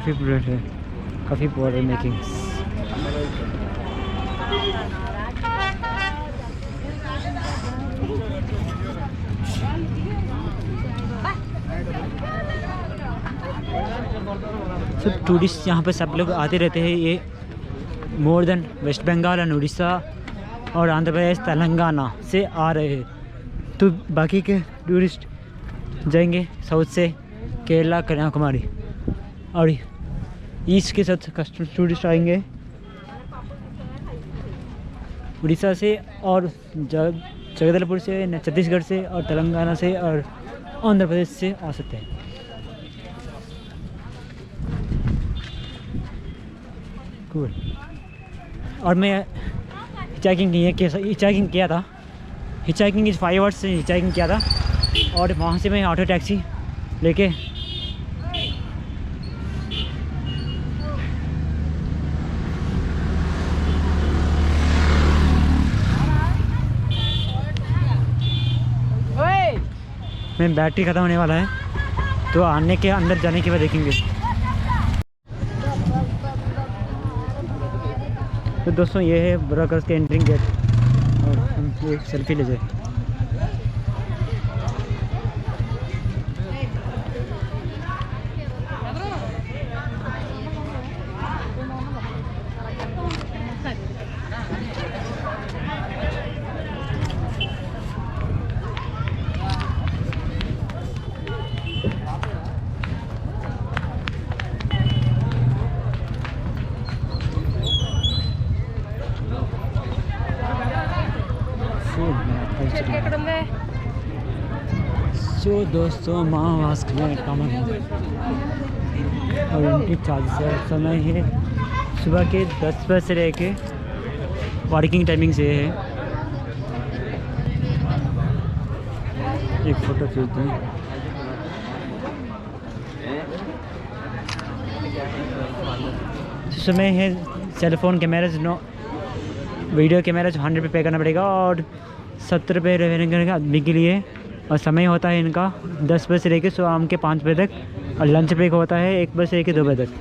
काफ़ी प्रोडक्ट है, काफ़ी पाउडर मेकिंग्स। सब टूरिस्ट यहाँ पर सब लोग आते रहते हैं। ये मोर देन वेस्ट बंगाल और उड़ीसा और आंध्र प्रदेश तेलंगाना से आ रहे हैं। तो बाकी के टूरिस्ट जाएंगे साउथ से केरला कन्याकुमारी, और ईस्ट के साथ टूरिस्ट आएंगे उड़ीसा से और जगदलपुर से, छत्तीसगढ़ से और तेलंगाना से और आंध्र प्रदेश से आ सकते हैं। कूल। और मैं हिचाइकिंग किया था। हिचाइकिंग इस 5 आवर्स से हिचाइकिंग किया था और वहाँ से मैं ऑटो टैक्सी लेके मैं बैटरी ख़त्म होने वाला है, तो आने के अंदर जाने के बाद देखेंगे। तो दोस्तों ये है बुर्रा के एंट्रिंग गेट, और हम एक सेल्फी ले जाए। सो दोस्तों मास्क में कमन है और एंट्री चार्ज है। समय है सुबह के 10 बजे से लेके पार्किंग टाइमिंग से है। एक फ़ोटो खींचते हैं। समय है सेलफोन कैमराज वीडियो कैमरा 100 रुपये पे करना पड़ेगा और 70 रुपये रहने का आदमी के लिए। और समय होता है इनका 10 बजे से लेकर शाम के 5 बजे तक, और लंच ब्रेक होता है 1 बजे से लेकर 2 बजे तक।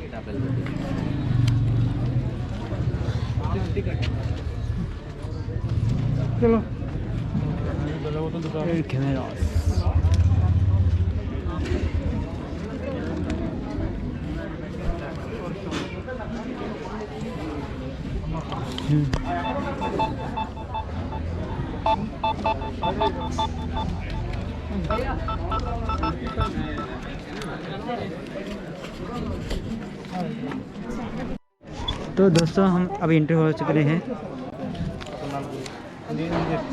चलो कैमरा तो दोस्तों हम अभी इंटर हो चुके हैं।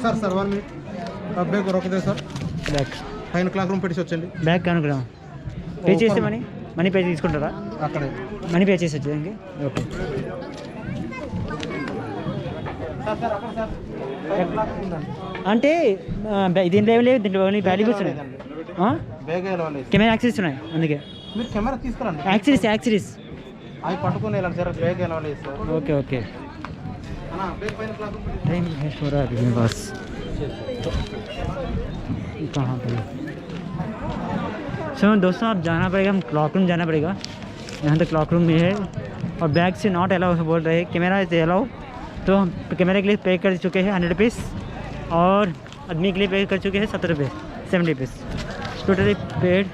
सर 1 मिनट अब बैग रोक दे sir. Bag fine classroom పెట్టి వచ్చండి బ్యాగ్ కనుక్కుందాం పే చేస్తే మనీ పే తీసుకుంటారా అక్కడే మనీ పే చేసి వచ్చేయండి ఓకే అంటే దీంట్లో ఏమి లేవు దీంట్లో ఓన్లీ వాల్యూబుల్స్ ఉన్నాయి బ్యాగ్ వెళ్ళాలి కెమెరా యాక్సెస్ ఉన్నాయి అందుకే మీరు కెమెరా తీసుకురండి యాక్సెస్ అవి పట్టుకొని వెళ్ళాలి సార్ బ్యాగ్ వెళ్ళాలి సార్ ఓకే ఓకే అన్న బ్యాగ్ పైన క్లాస్ రూమ్ टाइम वेस्ट हो रहा है मेरे पास कहाँ पर सो दोस्तों आप जाना पड़ेगा, हम क्लॉक रूम जाना पड़ेगा। यहाँ तक क्लॉक रूम में है और बैग से नॉट अलाउ बोल रहे हैं, कैमरा से अलाउ। तो हम कैमरे के लिए पे कर चुके हैं 100 रुपीज़ और आदमी के लिए पे कर चुके हैं 70 रुपये 70 रुपीज़ टोटली पेड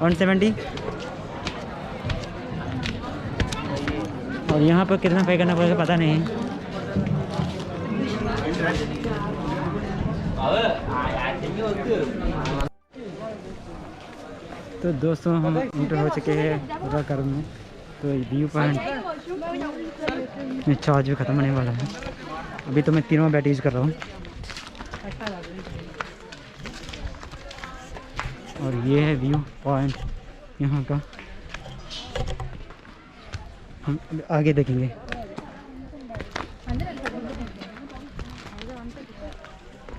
170। और यहाँ पर कितना पे करना पड़ेगा पता नहीं। तो दोस्तों हम इंटर हो चुके हैं पूरा कर में। तो व्यू पॉइंट में चार्ज भी ख़त्म होने वाला है। अभी तो मैं तीनों बैट यूज़ कर रहा हूँ। और ये है व्यू पॉइंट यहाँ का, हम आगे देखेंगे।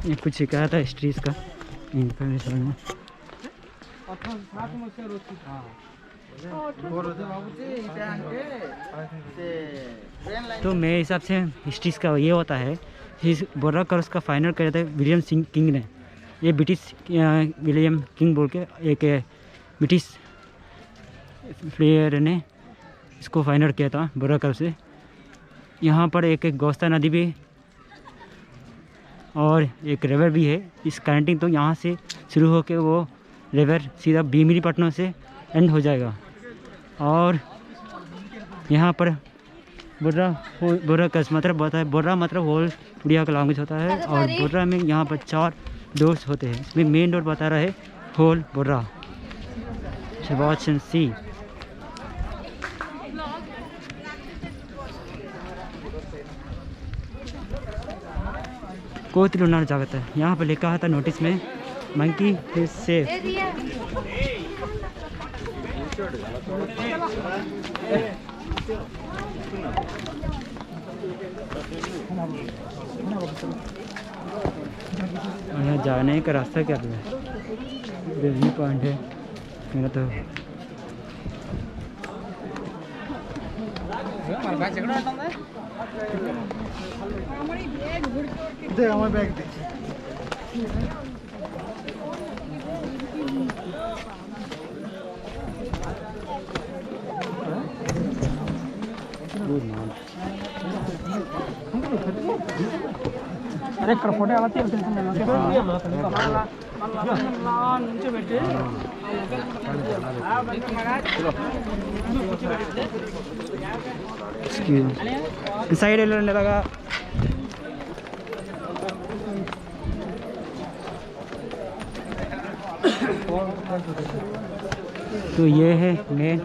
ये कुछ सिखाया था हिस्ट्रीज का इन्फॉर्मेशन में। तो मेरे हिसाब से हिस्ट्रीज का ये होता है, बोर्रा क्रॉस का फाइनल किया था विलियम सिंह किंग ने। ये ब्रिटिश विलियम किंग बोल के एक ब्रिटिश प्लेयर ने इसको फाइंड आउट किया था बुर्रा कब से। यहाँ पर एक गोस्ता नदी भी और एक रिवर भी है। इस कनेक्टिंग तो यहाँ से शुरू होकर वो रिवर सीधा भीमरीपट्टनम से एंड हो जाएगा। और यहाँ पर बुर्रा कस मतलब होता है, बुर्रा मतलब होल उड़िया का लैंग्वेज होता है। और बुर्रा में यहाँ पर 4 डोर्स होते हैं। इसमें मेन डोर बता रहा है होल बुर्रा। वॉच एंड सी। कोतरी उन्नार जागत है। यहाँ पर लिखा था नोटिस में मंकी इज सेफ। यहाँ जाने का रास्ता क्या है? दिल्ली पॉइंट है मेरा तो। అరే ఇక్కడ ఫోటో ఎలా साइड लगा। तो ये है मेन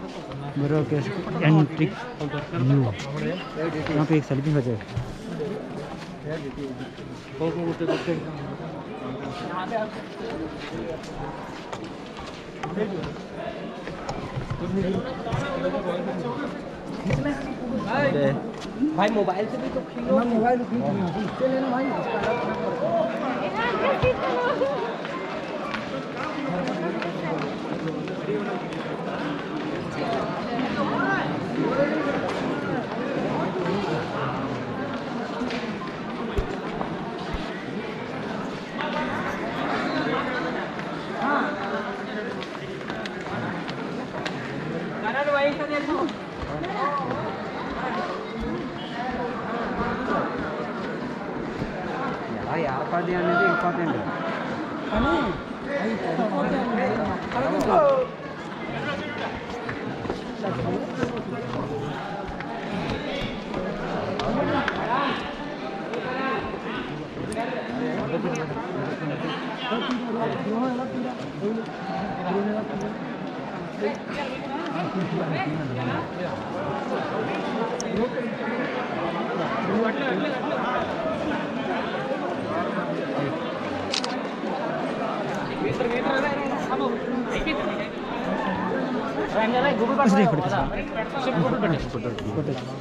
बुर्रा के एंट्री व्यू। यहाँ पे एक सेल्फी हो जाए। भाई मोबाइल से भी तो खींचो ना, मोबाइल से लेना भाई। అది అనేది ఇంపార్టెంట్ కానీ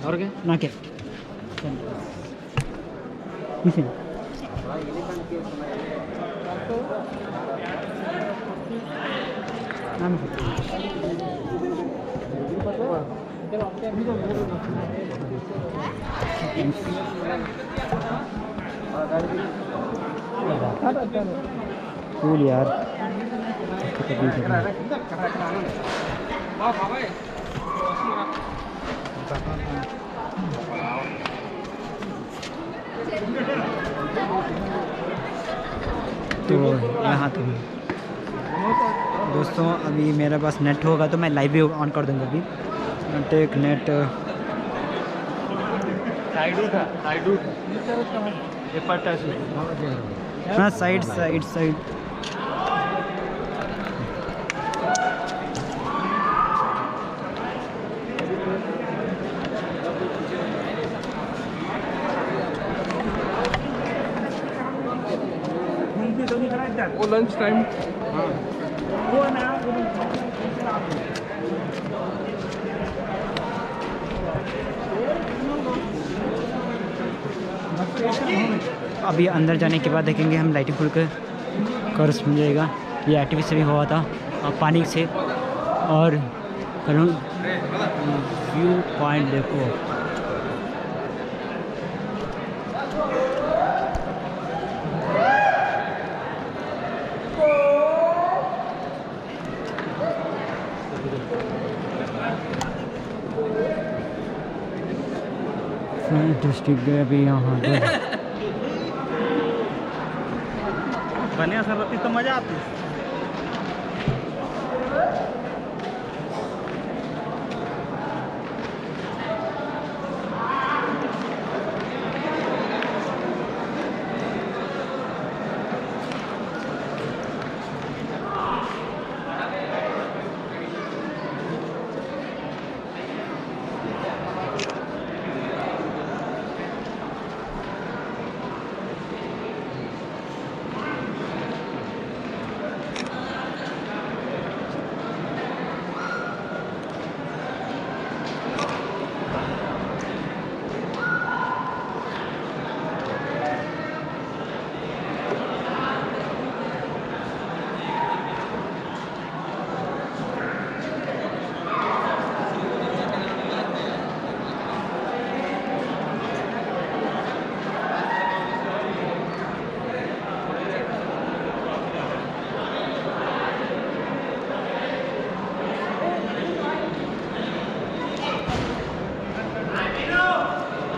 ಅವ್ರಿಗೆ ನಾಕೆ ಮಿಸಿಂಗ್ कूल यार। तो यहाँ तो दोस्तों अभी मेरे पास नेट होगा तो मैं लाइव भी ऑन कर दूँगा। अभी टेक नेट हाँ साइड साइड साइड वो लंच टाइम अभी अंदर जाने के बाद देखेंगे हम लाइटिंग फुल के कोर्स मिल जाएगा। ये एक्टिविटी से भी हुआ था पानी से। और व्यू पॉइंट देखो डिस्ट्रिक्ट गए अभी यहाँ पर। बढ़िया सर रहती तो मजा आती।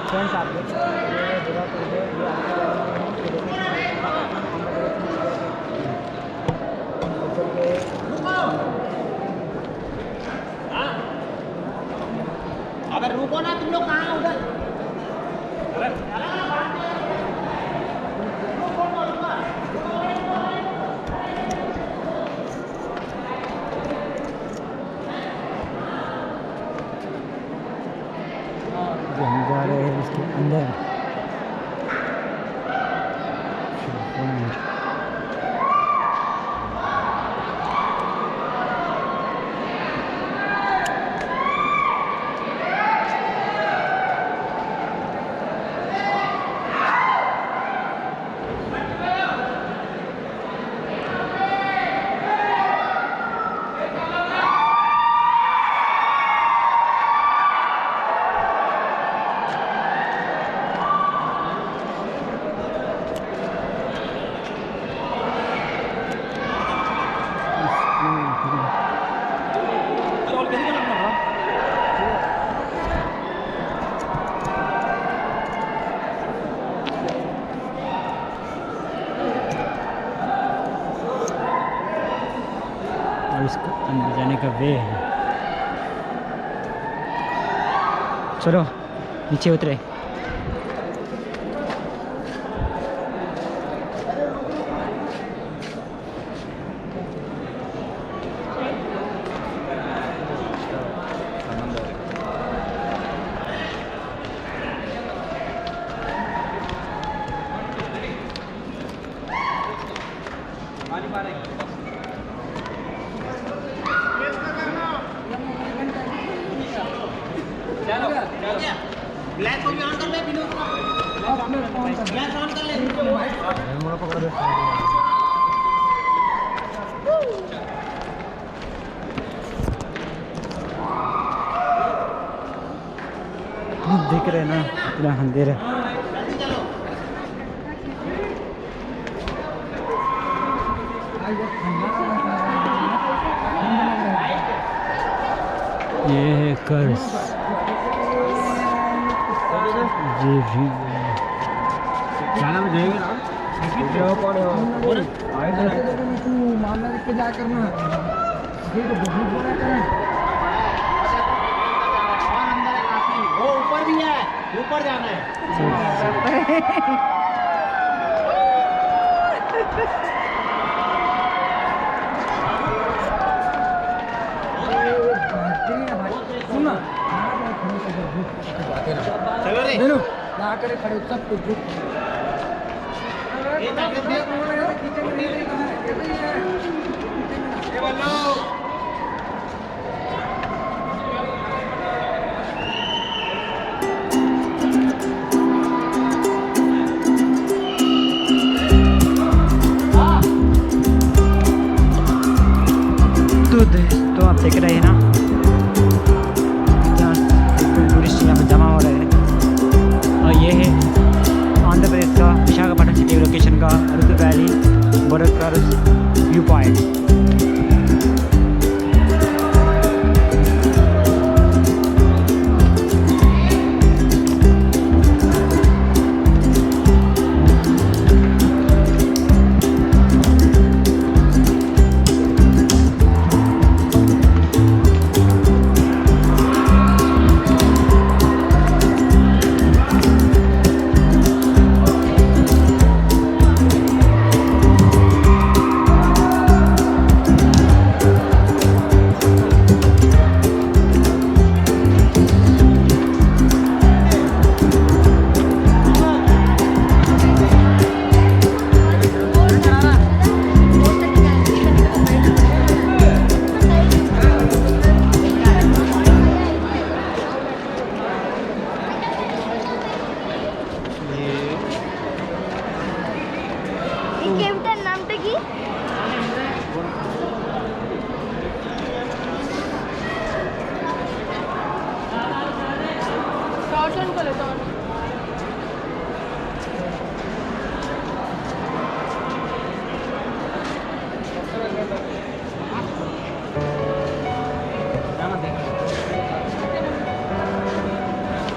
फ्रेंड्स आप देख सकते हैं ये जगह पर है, ये अगर रुको ना तुम लोग कहाँ उधर हम जा रहे हैं इसके अंदर। और इसका अंदर जाने का वे है। चलो नीचे उतरे। ब्लैक को भी ऑन कर ले बिनो ब्लैक ऑन कर ले दिख रहे ना इतना अंधेरा है। ये है कर्स जी भी क्या नाम जाएंगे ना तू मामला देख के जा करना ये तो बहुत बड़ा है। वो ऊपर भी है, ऊपर जाना है। सुन चलो रे ना करे खड़े सब कुछ रुक ये बोलो तो आप देख रहे हैं ना टूरिस्ट यहाँ पर जमा हो रहे हैं। और ये है आंध्र प्रदेश का विशाखापट्टनम सिटी लोकेशन का अरुद वैली बॉर्डर व्यू पॉइंट।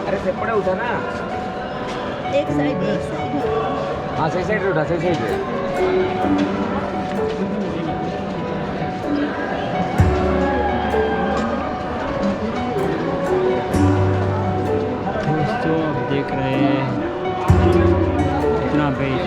अरे सेपड़े उठा ना एक साइड हाँ सही साइड उठा सही साइड दोस्तों आप देख रहे हैं इतना बेच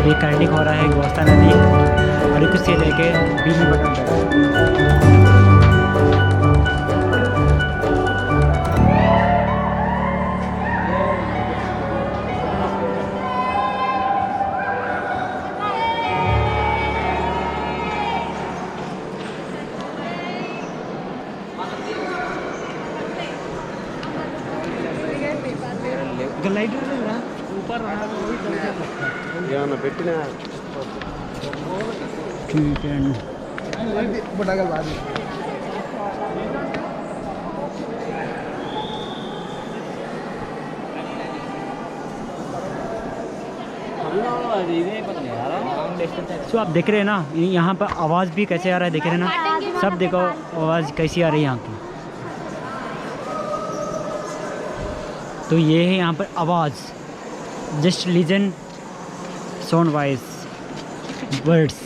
ये कर्निक हो रहा है गोस्ता नदी और एक उससे लेके बीच में बटन तक। ఏమన్నా పెట్టిన ठीक है सो आप देख रहे हैं ना यहाँ पर आवाज़ भी कैसे आ रहा है, देख रहे हैं ना सब देखो आवाज़ कैसी आ रही है यहाँ की। तो ये है यहाँ पर आवाज़, जस्ट लिजन साउंड वाइज वर्ड्स।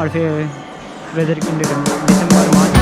और फिर वेदर दिसंबर मार्च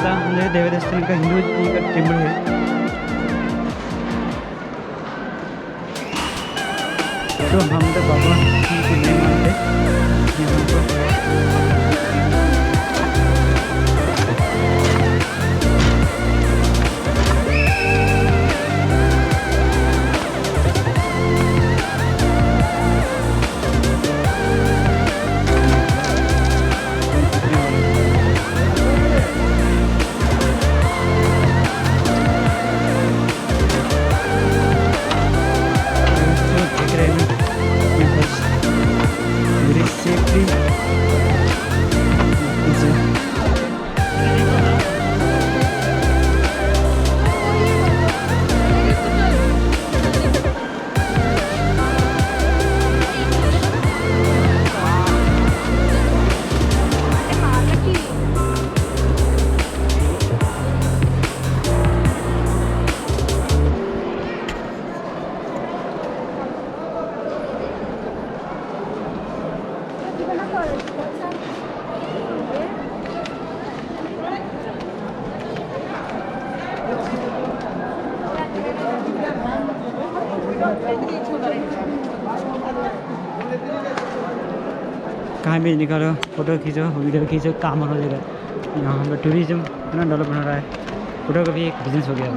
था म्हणजे देवदेवस्थान का हिंदू जी का टेम्पल है। तो हम तो बाबा की नहीं मानते यहाँ पर। कहाँ भी निकालो, फ़ोटो खींचो, वीडियो खींचो, काम हो जाएगा। यहाँ पर टूरिज़्म इतना डेवलप हो रहा है, फ़ोटो का भी एक बिजनेस हो गया है।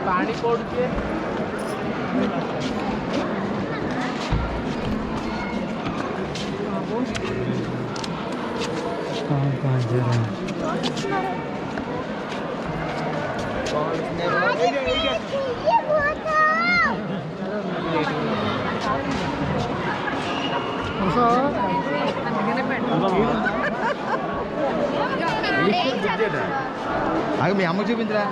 पानी पड़ुचे कहाँ जा रहा है? आगे मैं आमू చూపించరా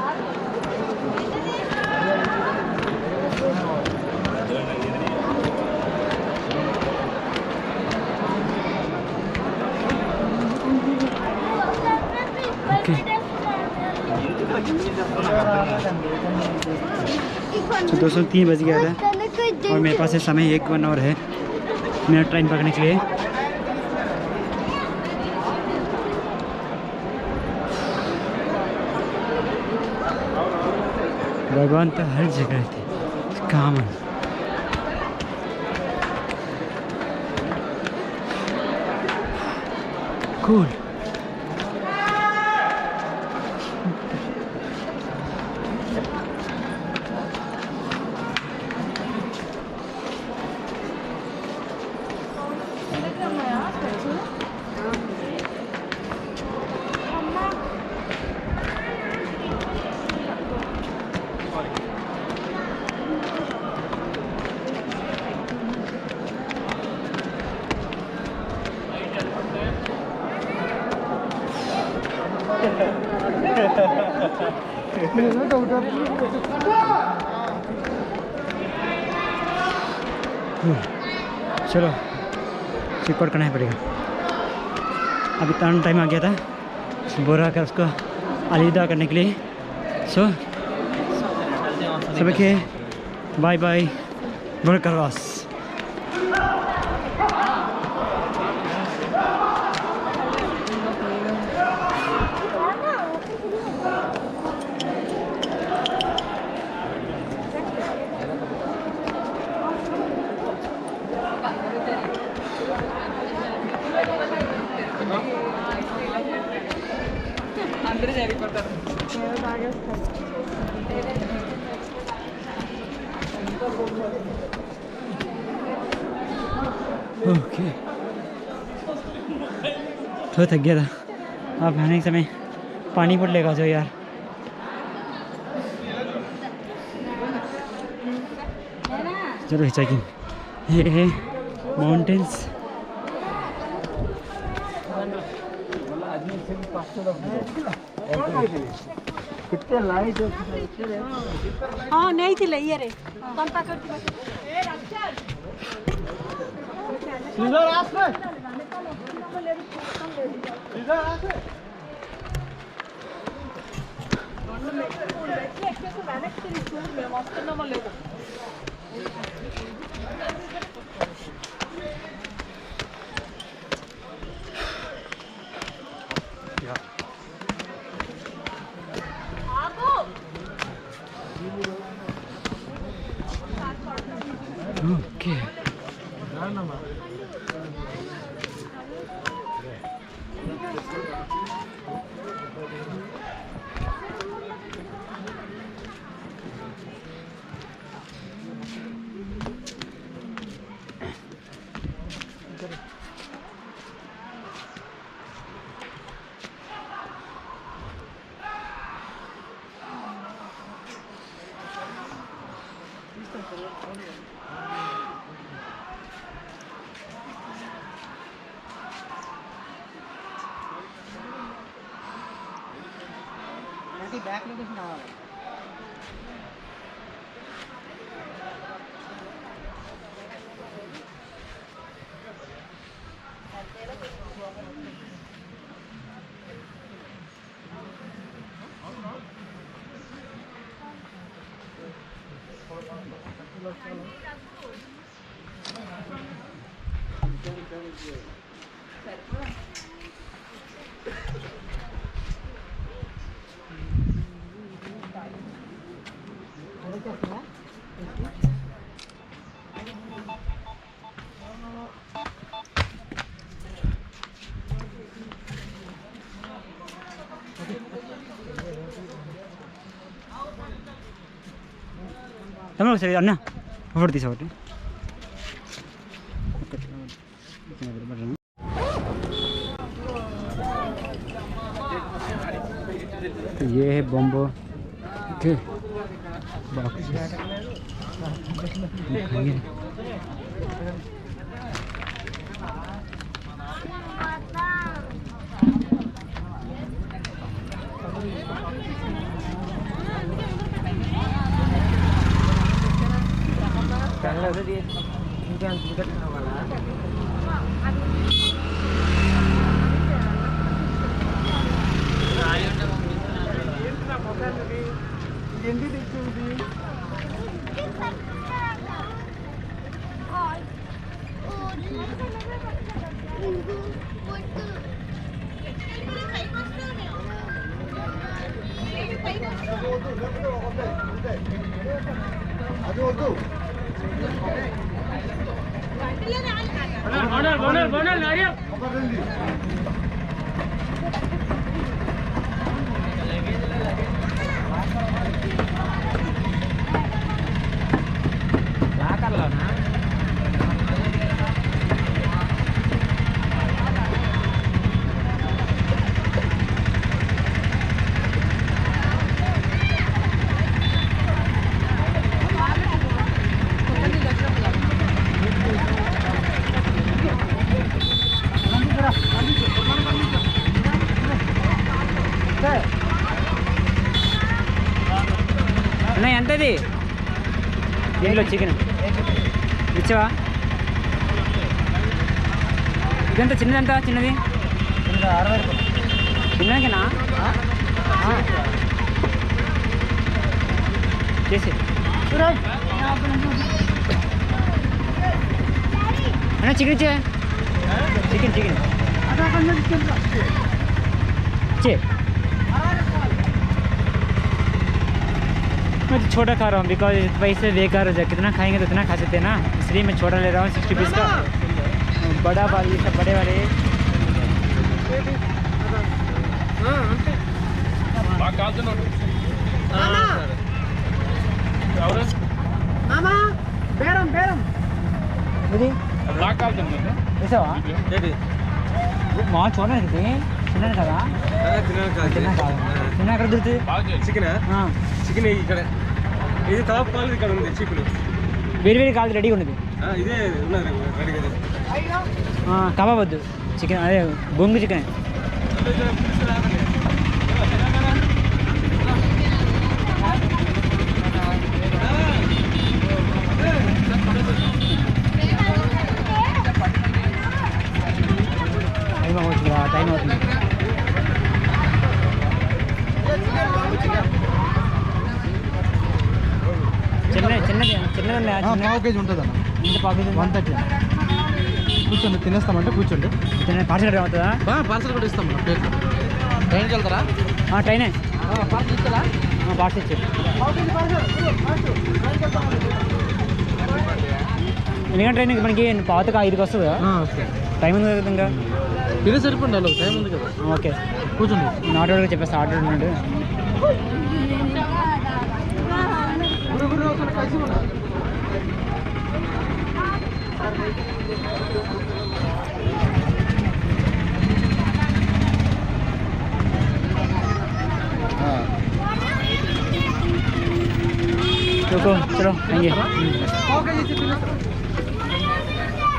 तो दोस्तों 3 बज गया था और मेरे पास समय 1 और है मेरा ट्रेन पकड़ने के लिए। भगवान तो हर जगह थे, काम कूल। चलो चेकआउट करना ही पड़ेगा। अभी टाइम आ गया था बोरा कर उसको अलविदा करने के लिए। सो सभी के बाय बाय बरकरार। ओके तो थक गया था। आप नहाने के समय पानी पर लेगा जाओ यार। चलो चेकिंग ये है माउंटेन्स। कितने लाइट हाँ नहीं थी लइए रे ఓకే बैक लोकेशन కావాలి తమ్ముడు ఒకసారి అన్న ఒకటి తీసి ఒకటి ये है बॉम्बो के बॉक्स అన్న ఎంతది దీంట్లో చికెన్ ఇచ్చవా ఇదంతా చిన్నదంతా చిన్నది చిన్నదినా చేసి అన్న చికెన్ ఇచ్చే చికెన్ చికెన్ चे मैं तो छोटा खा रहा हूँ बिकॉज पैसे बेकार हो जाए कितना खाएंगे तो उतना खा सकते हैं ना इसलिए मैं छोटा ले रहा हूँ 60 पीस का बड़ा वाली सब बड़े वाले మాల్ చూడండి తిన్నాను కదా తిన్నా అక్కడ దొరుకుతుంది చికెన్ చికెన్ ఇక్కడ ఇది కబాబ్ కావాలి ఇక్కడ ఉంది చీపులు వేడి వేడి కాదు రెడీగా ఉన్నది ఇదే ఉన్నది రెడీగా కబాబ్ వద్దు చికెన్ అదే బొంగు చికెన్ టైం అవుతుంది టైం అవుతుంది చిన్నది చిన్నది చిన్నది పావు కేజీ ఉంటుంది అన్న. ఎంత పావు కేజీ 130. కూర్చోండి, తినేస్తామంటే కూర్చోండి. పార్సల్ అవుతుందా? పార్సల్ కూడా ఇస్తాం మనం ప్లేట్లో. ట్రైన్కి వెళ్తారా? ట్రైనే పార్సల్ ఇస్తారా? పార్సల్ ఇచ్చారు. ఎందుకంటే ట్రైన్ మనకి పాతకు 5కి వస్తుంది కదా, టైం ఉంది కదా ఇంకా. తినే సరిపోండి, వాళ్ళు టైం ఉంది కదా. ఓకే కూర్చోండి. ఆటో చెప్పేస్తా, ఆటో ఉన్నాడు. रुको चलो आएंगे।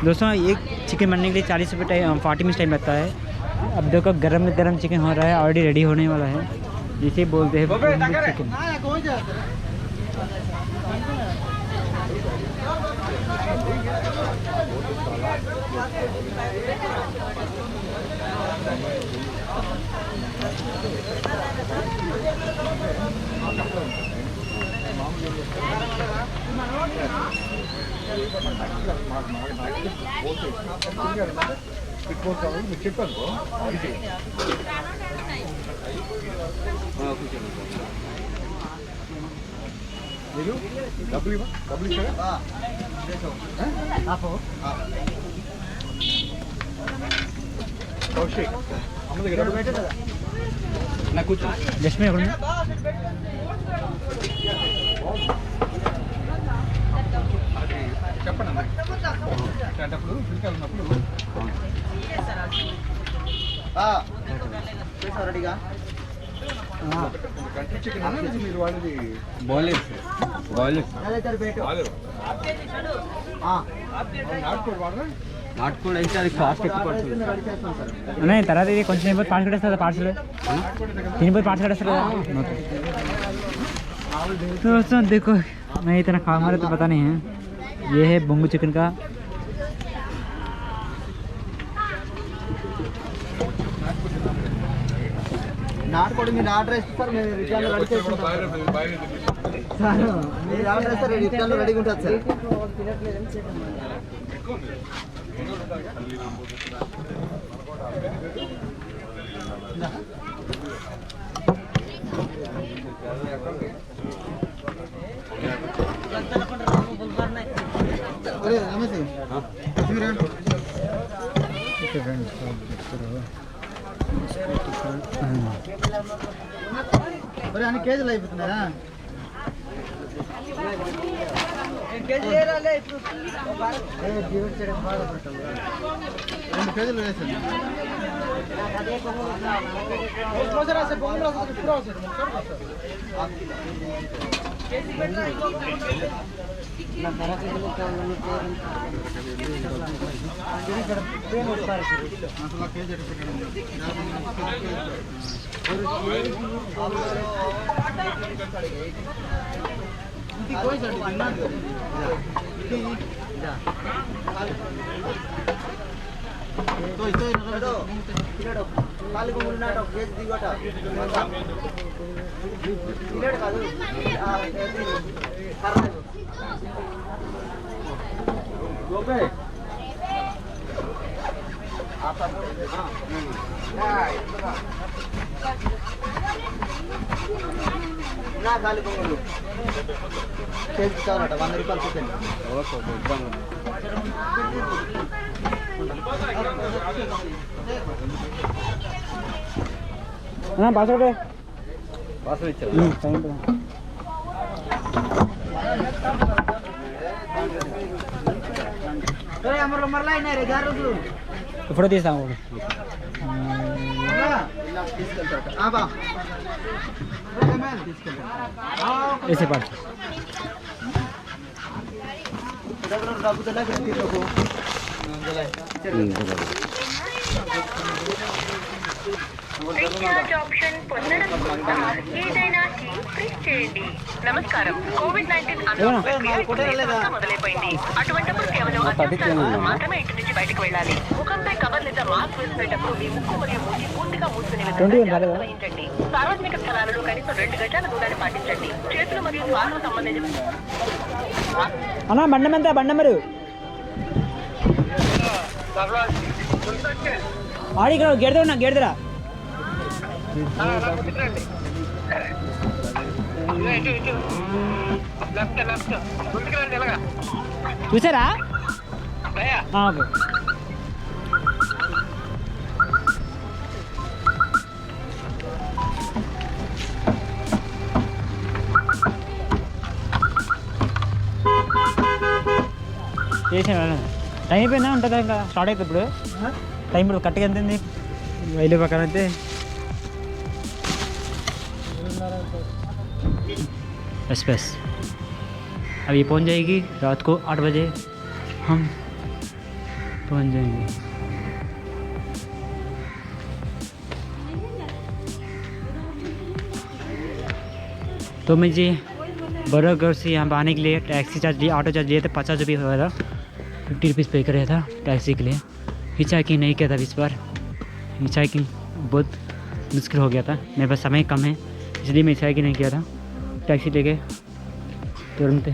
दोस्तों एक चिकन बनने के लिए 40 रुपये 40 मिनट टाइम लगता है। अब देखो गरम गरम चिकन हो रहा है, ऑलरेडी रेडी होने वाला है, जिसे बोलते हैं चिकन। जस्ट में రెడీగా నాటుకోడి అయితే అది కాస్ట్ ఎక్కువ పడుతుంది. नहीं तरह दे कुछ नहीं, पार्सल करें पार्सल 3 पर पार्सल करें। दोस्तों देखो मैं इतना खा मारे तो पता नहीं है। ये है बंगू चिकन का నాటుకోడి మీరు ఆర్డర్ ఇస్తారు, మేము రిటర్న్ రెడీ చేసుకుంటాం. మీరు ఆర్డర్ ఇస్తారు, రిటర్న్ రెడీగా ఉంటుంది సార్. అన్ని కేజీలు అయిపోతున్నాయా? 2 కేజీలు వేసాను. నా ఖాళీ బొమ్మలు కేజీ కావాలట 100 రూపాయలు చెప్పండి. పార్సల్ ఇచ్చారు. ఇప్పుడు తీస్తాము ऐसे पार्ट ఆప్షన్ పొందడం కోసం ఏదైనా క్లిక్ చేయండి. నమస్కారం, COVID-19 మొదలైపోయింది. అటువంటిప్పుడు కేవలం అత్యవసర మాత్రమే ఇంటి నుంచి బయటకు వెళ్ళాలి. ముఖంపై కవర్ లేదా మాస్క్ వేసుకునేటప్పుడు మీ ముక్కు మరియు మూతి పూర్తిగా మూసుకునే విధంగా వహించండి. సార్వజనిక స్థలాలలో కనీసం 2 గజాల దూరాన్ని పాటించండి. చేతులు మరియు శ్వాసకు సంబంధించిన అన్నా బండం ఎంత బండం మరి ఆడి ఇక్కడ గెడద ఉన్నా గెడదరా చూసారా ఓకే చేసాను టైం అయిపోయిందా ఉంటుందా ఇంకా స్టార్ట్ అవుతుంది ఇప్పుడు టైం ఇప్పుడు కరెక్ట్గా ఎంత ఉంది రైల్వే ప్రకారం అయితే एक्सप्रेस अभी पहुंच जाएगी रात को 8 बजे हम पहुंच जाएंगे। तो मुझे बड़ागढ़ से यहाँ पर आने के लिए टैक्सी चार्ज लिए ऑटो चार्ज लिए थे 50 रुपये हुआ था 50 रुपीज़ पे कर रहा था टैक्सी के लिए। हिचाइकिंग नहीं किया था इस बार हिचाइकिंग बहुत मुश्किल हो गया था मेरे पास समय कम है इसलिए मैं हिचाइकिंग नहीं किया था टैक्सी लेके तुरंत